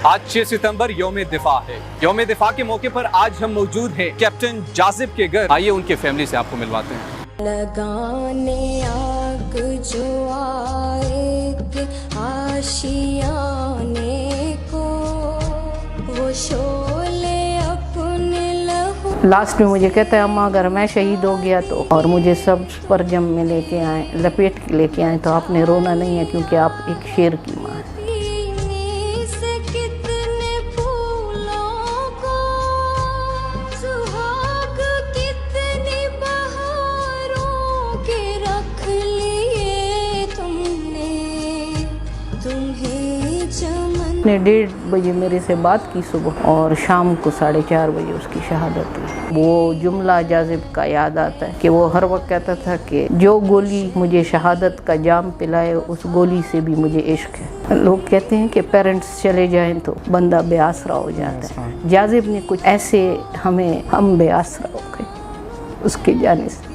आज 6 सितंबर यौम दिफा है। यौम दिफा के मौके पर आज हम मौजूद हैं कैप्टन जाजिब के घर। आइए उनके फैमिली से आपको मिलवाते हैं। लगाने आग जो आए आशियाने को, वो शोले अपने लहू। लास्ट में मुझे कहता है अम्मा अगर मैं शहीद हो गया तो, और मुझे सब पर जम में लेके आए, लपेट के लेके आए, तो आपने रोना नहीं है क्योंकि आप एक शेर की माँ हैं। उसने 1:30 बजे मेरे से बात की सुबह, और शाम को 4:30 बजे उसकी शहादत हुई। वो जुमला जाजिब का याद आता है कि वो हर वक्त कहता था कि जो गोली मुझे शहादत का जाम पिलाए उस गोली से भी मुझे इश्क है। लोग कहते हैं कि पेरेंट्स चले जाएं तो बंदा बेआसरा हो जाता है। जाजिब ने कुछ ऐसे हम बेआसरा हो गए उसके जाने से।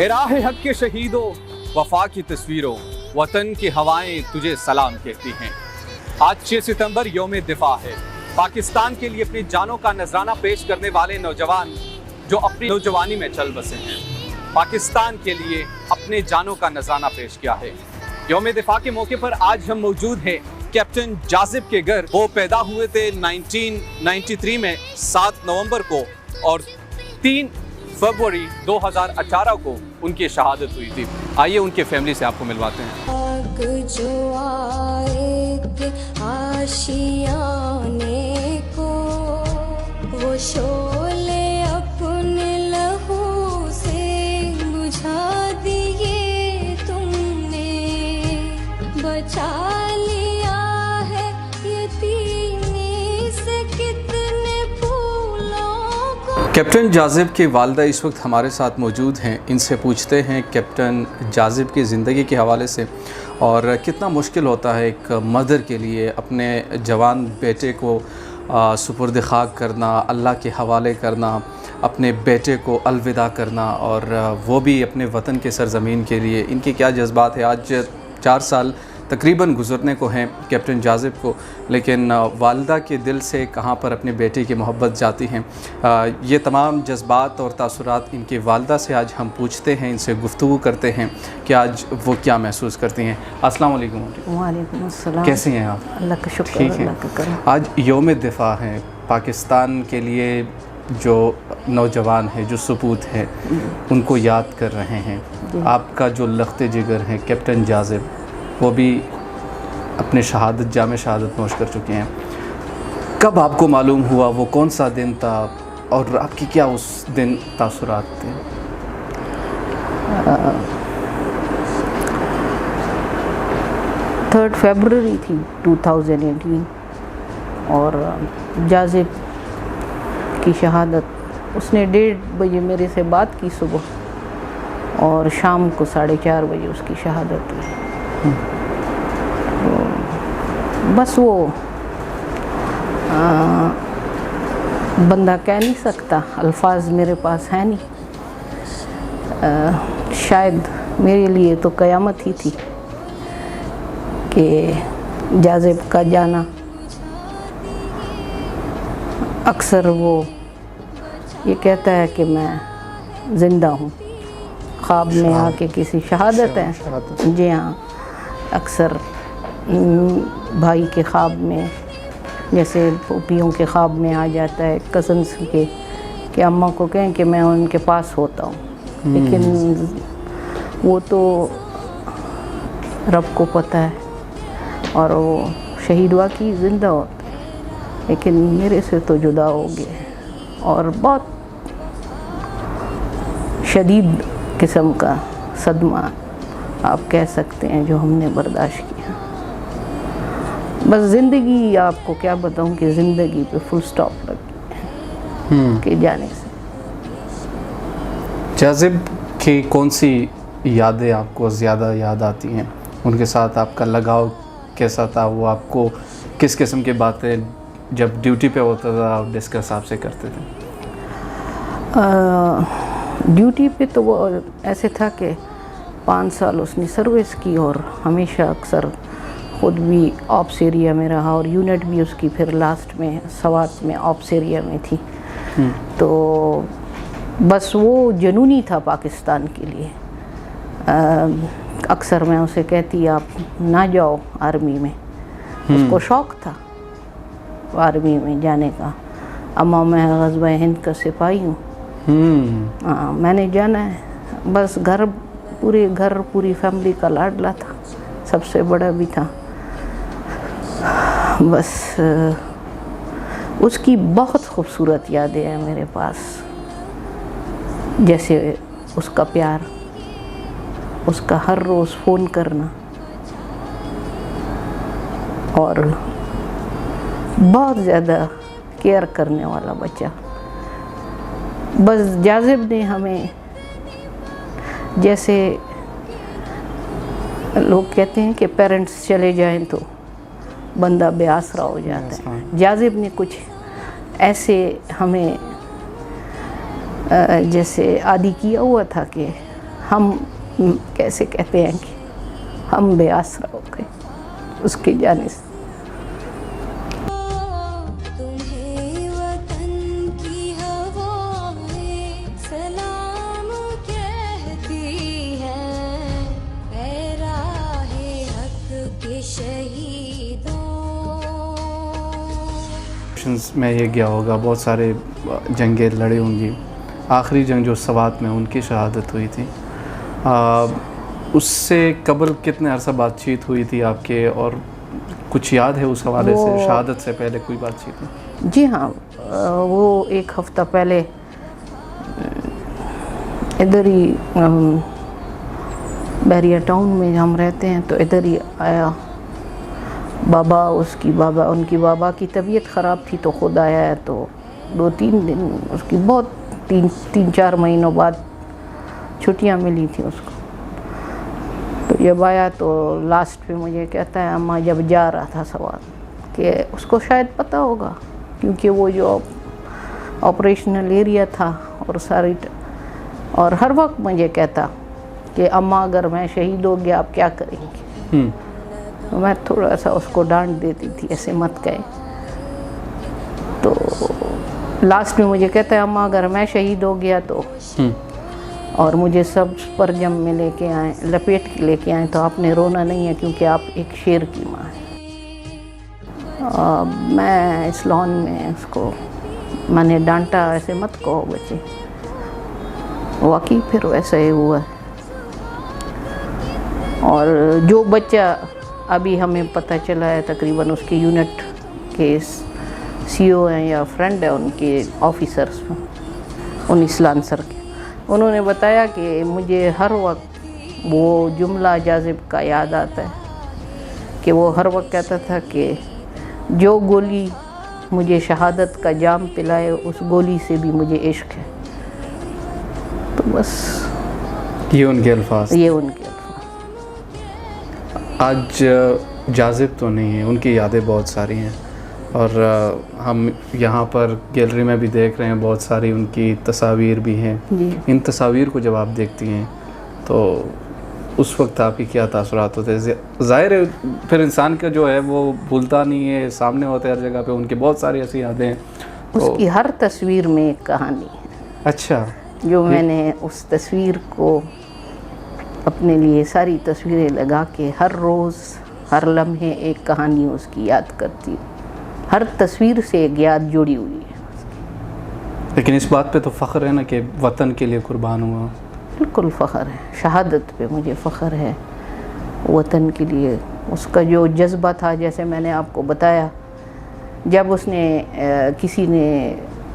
राह हक के शहीदों, वफा की तस्वीरों, वतन की हवाएं तुझे सलाम कहती हैं। आज 6 सितंबर यौम दिफा है। पाकिस्तान के लिए अपनी जानों का नजराना पेश करने वाले नौजवान जो अपनी नौजवानी में चल बसे हैं, पाकिस्तान के लिए अपने जानों का नजराना पेश किया है। यौम दिफा के मौके पर आज हम मौजूद हैं कैप्टन जाजिब के घर। वो पैदा हुए थे 1993 में 7 नवंबर को, और 3 फरवरी 2018 को उनकी शहादत हुई थी। आइए उनके फैमिली से आपको मिलवाते हैं। आग जो आए आशियाने को, वो शोले अपने लहू से बुझा दिए तुमने, बचा लिया है यतीमी से कितने फूलों को। कैप्टन जाजिब की वालिदा इस वक्त हमारे साथ मौजूद हैं। इनसे पूछते हैं कैप्टन जाजिब की ज़िंदगी के हवाले से, और कितना मुश्किल होता है एक मदर के लिए अपने जवान बेटे को सुपुर्द खाक करना, अल्लाह के हवाले करना, अपने बेटे को अलविदा करना, और वो भी अपने वतन के सरज़मीन के लिए। इनके क्या जज्बात है। आज 4 साल तकरीबन गुज़रने को हैं कैप्टन जाजिब को, लेकिन वालिदा के दिल से कहाँ पर अपने बेटे की मोहब्बत जाती हैं। ये तमाम जज्बात और तासुरात इनके वालिदा से आज हम पूछते हैं, इनसे गुफ्तगू करते हैं कि आज वो क्या महसूस करती हैं। अस्सलाम वालेकुम। वालेकुम अस्सलाम। कैसी हैं आप? अल्लाह का शुक्र। ठीक है। अल्लाह का करम। आज यौम दिफा है। पाकिस्तान के लिए जो नौजवान है, जो सपूत है, उनको याद कर रहे हैं। आपका जो लख्ते जिगर है कैप्टन जाजिब, वो भी अपने जाम शहादत नोश कर चुके हैं। कब आपको मालूम हुआ, वो कौन सा दिन था, और आपकी क्या उस दिन तासुरात थे? 3 फरवरी थी 2018, और जाजिब की शहादत, उसने 1:30 बजे मेरे से बात की सुबह, और शाम को 4:30 बजे उसकी शहादत हुई। तो बस वो बंदा कह नहीं सकता, अल्फाज मेरे पास है नहीं। शायद मेरे लिए तो क़यामत ही थी कि जाजिब का जाना। अक्सर वो ये कहता है कि मैं ज़िंदा हूँ, ख्वाब में आके किसी शहादत है। जी हाँ, अक्सर भाई के ख्वाब में, जैसे पोपियों के ख्वाब में आ जाता है, कज़न्स के, कि अम्मा को कहें कि मैं उनके पास होता हूँ। लेकिन वो तो रब को पता है, और वो शहीद वाकई ज़िंदा होता है, लेकिन मेरे से तो जुदा हो गए, और बहुत शदीद किस्म का सदमा आप कह सकते हैं जो हमने बर्दाश्त किया। बस ज़िंदगी, आपको क्या बताऊं कि ज़िंदगी पे फुल स्टॉप लग गया के जाने से। जाजिब की कौन सी यादें आपको ज़्यादा याद आती हैं? उनके साथ आपका लगाव कैसा था? वो आपको किस किस्म की बातें जब ड्यूटी पे होता था आप डिस्कस आपसे करते थे? ड्यूटी पे तो वो ऐसे था कि 5 साल उसने सर्विस की, और हमेशा अक्सर ख़ुद भी ऑप्स एरिया में रहा और यूनिट भी उसकी फिर लास्ट में सवात में ऑप्स एरिया में थी। तो बस वो जुनूनी था पाकिस्तान के लिए। अक्सर मैं उसे कहती आप ना जाओ आर्मी में, उसको शौक़ था आर्मी में जाने का। अम्मा मैं ग़ज़वा हिंद का सिपाही हूँ, हाँ मैंने जाना है। बस पूरी फैमिली का लाडला था, सबसे बड़ा भी था। बस उसकी बहुत खूबसूरत यादें हैं मेरे पास, जैसे उसका प्यार, उसका हर रोज़ फ़ोन करना और बहुत ज़्यादा केयर करने वाला बच्चा। बस जाज़िब ने हमें, जैसे लोग कहते हैं कि पेरेंट्स चले जाएं तो बंदा बेआसरा हो जाता है, जाज़िब ने कुछ ऐसे हमें जैसे आदी किया हुआ था कि हम कैसे कहते हैं कि हम बेआसरा हो गए उसके जाने से। तुम्हें वतन की हवाएं सलाम कहती हैं, ऐ राहे हक के शहीदों। में ये गया होगा, बहुत सारे जंगें लड़ी होंगी। आखिरी जंग जो सवात में उनकी शहादत हुई थी, उससे कबल कितने अरसा बातचीत हुई थी आपके, और कुछ याद है उस हवाले से? शहादत से पहले कोई बातचीत नहीं? जी हाँ, वो एक हफ़्ता पहले इधर ही बैरिया टाउन में हम रहते हैं, तो इधर ही आया उनकी बाबा की तबीयत ख़राब थी तो ख़ुद आया है। तो 2-3 दिन उसकी बहुत 3-4 महीनों बाद छुट्टियां मिली थी उसको। तो जब आया तो लास्ट पे मुझे कहता है अम्मा, जब जा रहा था सवाल कि उसको शायद पता होगा क्योंकि वो जो ऑपरेशनल एरिया था और हर वक्त मुझे कहता कि अम्मा अगर मैं शहीद हो गया आप क्या करेंगे। तो मैं थोड़ा सा उसको डांट देती थी, ऐसे मत कहे। तो लास्ट में मुझे कहता है अम्मा अगर मैं शहीद हो गया तो और मुझे सब पर जम में लेके आए, लपेट के लेके आए, तो आपने रोना नहीं है क्योंकि आप एक शेर की माँ हैं। मैं इस लॉन में उसको मैंने डांटा, ऐसे मत कहो बच्चे। वाकई फिर वैसा ही हुआ। और जो बच्चा अभी हमें पता चला है तकरीबन उसके यूनिट के सीओ हैं या फ्रेंड है उनके ऑफिसर्स में, उनिस लांसर के, उन्होंने बताया कि मुझे हर वक्त वो जुमला जाज़िब का याद आता है कि वो हर वक्त कहता था कि जो गोली मुझे शहादत का जाम पिलाए उस गोली से भी मुझे इश्क है। तो बस ये उनके अल्फाज। आज जाज़िब तो नहीं है, उनकी यादें बहुत सारी हैं और हम यहाँ पर गैलरी में भी देख रहे हैं, बहुत सारी उनकी तस्वीर भी हैं। इन तस्वीर को जब आप देखती हैं तो उस वक्त आपकी क्या तासुरात होते हैं? ज़ाहिर है फिर इंसान का जो है वो भूलता नहीं है, सामने होते हर जगह पे, उनकी बहुत सारी ऐसी यादें हैं। उसकी हर तस्वीर में एक कहानी है। अच्छा। जो मैंने उस तस्वीर को अपने लिए सारी तस्वीरें लगा के हर रोज़ हर लम्हे एक कहानी उसकी याद करती हूँ। हर तस्वीर से एक याद जुड़ी हुई है। लेकिन इस बात पे तो फ़ख्र है ना कि वतन के लिए कुर्बान हुआ। बिल्कुल फ़ख्र है, शहादत पे मुझे फ़ख्र है। वतन के लिए उसका जो जज्बा था, जैसे मैंने आपको बताया, जब उसने किसी ने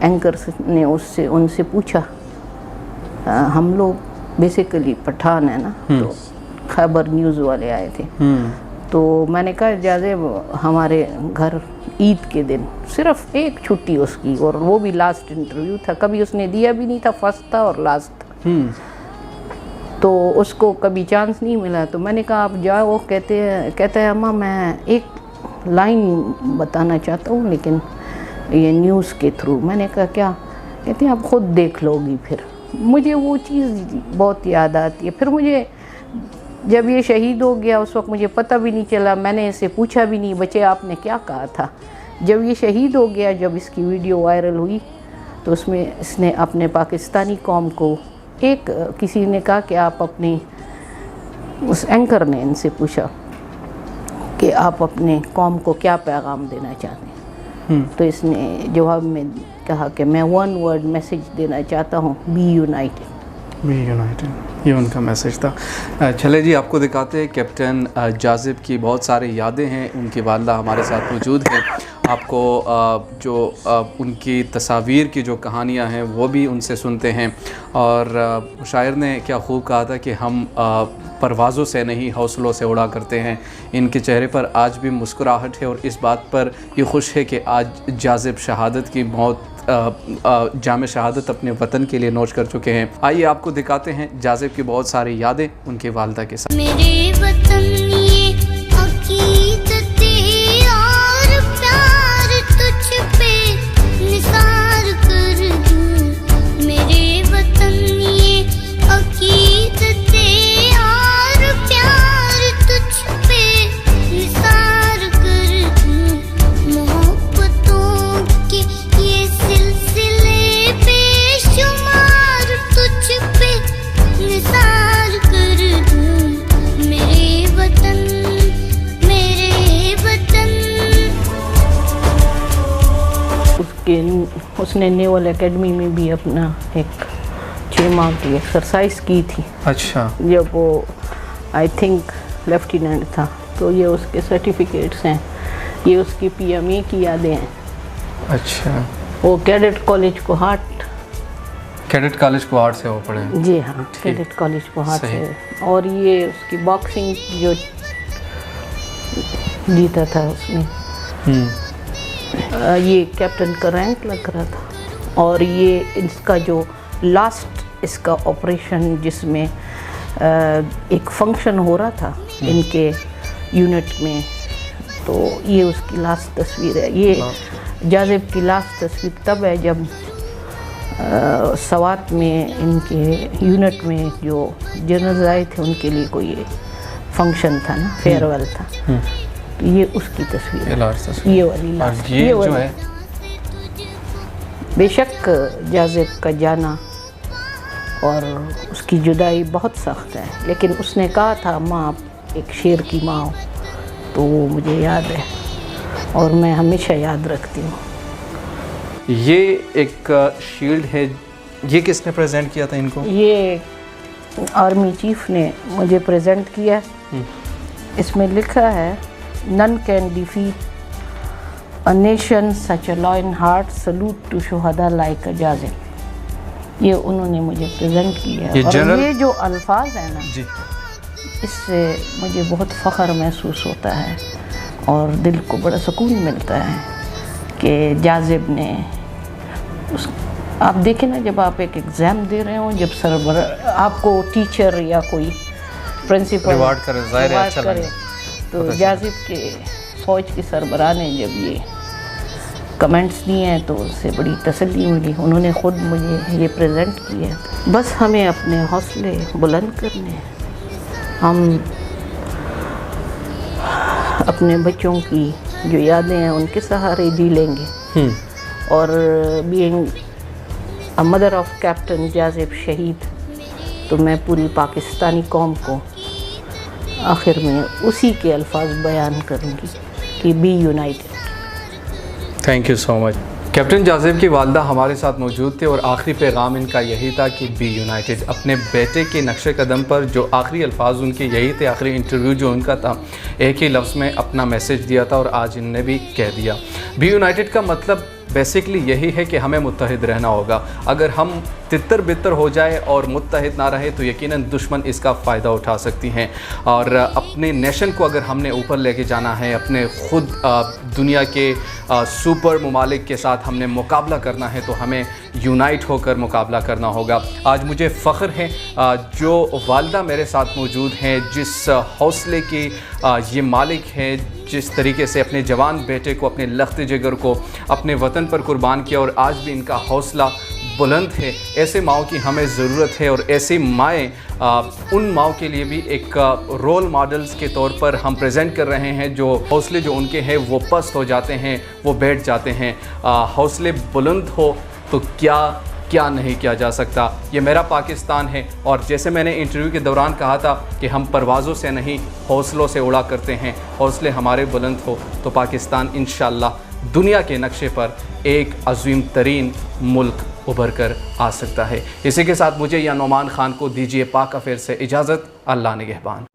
एंकर ने उनसे पूछा, हम लोग बेसिकली पठान है ना, तो खैबर न्यूज़ वाले आए थे, तो मैंने कहा जाज़िब हमारे घर ईद के दिन सिर्फ एक छुट्टी उसकी, और वो भी लास्ट इंटरव्यू था, कभी उसने दिया भी नहीं था, फर्स्ट था और लास्ट था, तो उसको कभी चांस नहीं मिला। तो मैंने कहा आप जाओ। वो कहता है अम्मा मैं एक लाइन बताना चाहता हूँ लेकिन ये न्यूज़ के थ्रू। मैंने कहा क्या? कहते हैं आप ख़ुद देख लोगी। फिर मुझे वो चीज़ बहुत याद आती है। फिर मुझे जब ये शहीद हो गया उस वक्त मुझे पता भी नहीं चला, मैंने इसे पूछा भी नहीं, बच्चे आपने क्या कहा था। जब ये शहीद हो गया, जब इसकी वीडियो वायरल हुई तो उसमें इसने अपने पाकिस्तानी कौम को किसी ने कहा कि आप अपनी, उस एंकर ने इनसे पूछा कि आप अपने कौम को क्या पैगाम देना चाहते हैं। तो इसने जवाब में कहा कि मैं वन वर्ड मैसेज देना चाहता हूँ, बी यूनाइटेड। बी यूनाइटेड, ये उनका मैसेज था। चले जी, आपको दिखाते हैं कैप्टन जाजिब की बहुत सारी यादें हैं। उनकी वालदा हमारे साथ मौजूद हैं। आपको जो उनकी तस्वीर की जो कहानियाँ हैं वो भी उनसे सुनते हैं। और शायर ने क्या खूब कहा था कि हम परवाज़ों से नहीं हौसलों से उड़ा करते हैं। इनके चेहरे पर आज भी मुस्कुराहट है और इस बात पर ये खुश है कि आज जाजिब शहादत की मौत जाम शहादत अपने वतन के लिए नोश कर चुके हैं। आइए आपको दिखाते हैं जाजिब की बहुत सारी यादें उनके वालिदा के साथ। मेरे वतन ये अकीदतें और प्यार तुझ पे निसार कर दूं। मेरे वतन ये अकीदतें और प्यार तुझ पे निसार कर दूं। मोहब्बतों के ये सिलसिले बेशुमार तुझ पे निसार कर दूं। मेरे वतन, मेरे वतन। उसने नेवल एकेडमी में भी अपना एक 6 माह की एक्सरसाइज की थी। अच्छा। जब वो आई थिंक लेफ्टिनेंट था, तो ये उसके सर्टिफिकेट्स हैं, ये उसकी PMA की यादें हैं। अच्छा। वो cadet college Kohat, cadet college Kohat से वो पढ़े? जी हाँ, कैडेट कॉलेज कोहाट से। और ये उसकी बॉक्सिंग जो जीता था उसने, ये कैप्टन का रैंक लग रहा था। और ये इसका जो लास्ट इसका ऑपरेशन जिसमें एक फंक्शन हो रहा था इनके यूनिट में, तो ये उसकी लास्ट तस्वीर है। ये जाजिब की लास्ट तस्वीर तब है जब सवात में इनके यूनिट में जो जनरल आए थे उनके लिए कोई फंक्शन था ना, फेयरवेल था। तो ये उसकी तस्वीर है, ये वाली लास्ट। ये जो है बेशक जाजिब का जाना और उसकी जुदाई बहुत सख्त है, लेकिन उसने कहा था माँ आप एक शेर की माँ हो, तो वो मुझे याद है और मैं हमेशा याद रखती हूँ। ये एक शील्ड है, ये किसने प्रेजेंट किया था इनको? ये आर्मी चीफ ने मुझे प्रेजेंट किया। इसमें लिखा है none can defeat a nation such a lion heart, salute to शुहदा लाइक अ जाजिब। ये उन्होंने मुझे प्रेजेंट किया। और ये जो अल्फाज है ना जी, इससे मुझे बहुत फ़ख्र महसूस होता है और दिल को बड़ा सुकून मिलता है कि जाजिब ने आप देखें ना, जब आप एक एग्ज़ाम दे रहे हो, जब आपको टीचर या कोई प्रिंसिपल रिवार्ड करे, ज़ाहिर है अच्छा करे, तो जाजिब के फ़ौज के सरबराह ने जब ये कमेंट्स दिए हैं तो उससे बड़ी तसल्ली मिली। उन्होंने ख़ुद मुझे ये प्रेजेंट किया। बस हमें अपने हौसले बुलंद करने हैं। हम अपने बच्चों की जो यादें हैं उनके सहारे जी लेंगे। और being a mother of captain Jazib शहीद, तो मैं पूरी पाकिस्तानी कौम को आखिर में उसी के अल्फाज बयान करूँगी कि be united. Thank you so much. Captain Jazib की वालदा हमारे साथ मौजूद थे और आखिरी पैगाम इनका यही था कि बी यूनाइटेड। अपने बेटे के नक्शे कदम पर जो आखिरी अल्फाज उनके यही थे, आखिरी इंटरव्यू जो उनका था, एक ही लफ्ज़ में अपना मैसेज दिया था और आज इनने भी कह दिया। बी यूनाइटेड का मतलब बेसिकली यही है कि हमें मुत्तहिद रहना होगा। अगर हम तितर बितर हो जाए और मुत्तहिद ना रहे तो यकीनन दुश्मन इसका फ़ायदा उठा सकती हैं। और अपने नेशन को अगर हमने ऊपर लेके जाना है, अपने ख़ुद दुनिया के सुपर ममालिक के साथ हमने मुकाबला करना है, तो हमें यूनाइट होकर मुकाबला करना होगा। आज मुझे फ़ख्र है जो वालदा मेरे साथ मौजूद हैं, जिस हौसले की ये मालिक हैं, जिस तरीके से अपने जवान बेटे को, अपने लख्त जिगर को अपने वतन पर कुर्बान किया और आज भी इनका हौसला बुलंद है, ऐसे माओं की हमें ज़रूरत है। और ऐसी माएँ उन माओं के लिए भी एक रोल मॉडल्स के तौर पर हम प्रेजेंट कर रहे हैं। जो हौसले जो उनके हैं वो पस्त हो जाते हैं, वो बैठ जाते हैं। हौसले बुलंद हो तो क्या नहीं किया जा सकता। ये मेरा पाकिस्तान है। और जैसे मैंने इंटरव्यू के दौरान कहा था कि हम परवाज़ों से नहीं हौसलों से उड़ा करते हैं। हौसले हमारे बुलंद हो तो पाकिस्तान इंशाअल्लाह दुनिया के नक्शे पर एक अज़ीम तरीन मुल्क उभर कर आ सकता है। इसी के साथ मुझे या नोमान ख़ान को दीजिए पाक अफेर से इजाज़त। अल्लाह निगहबान।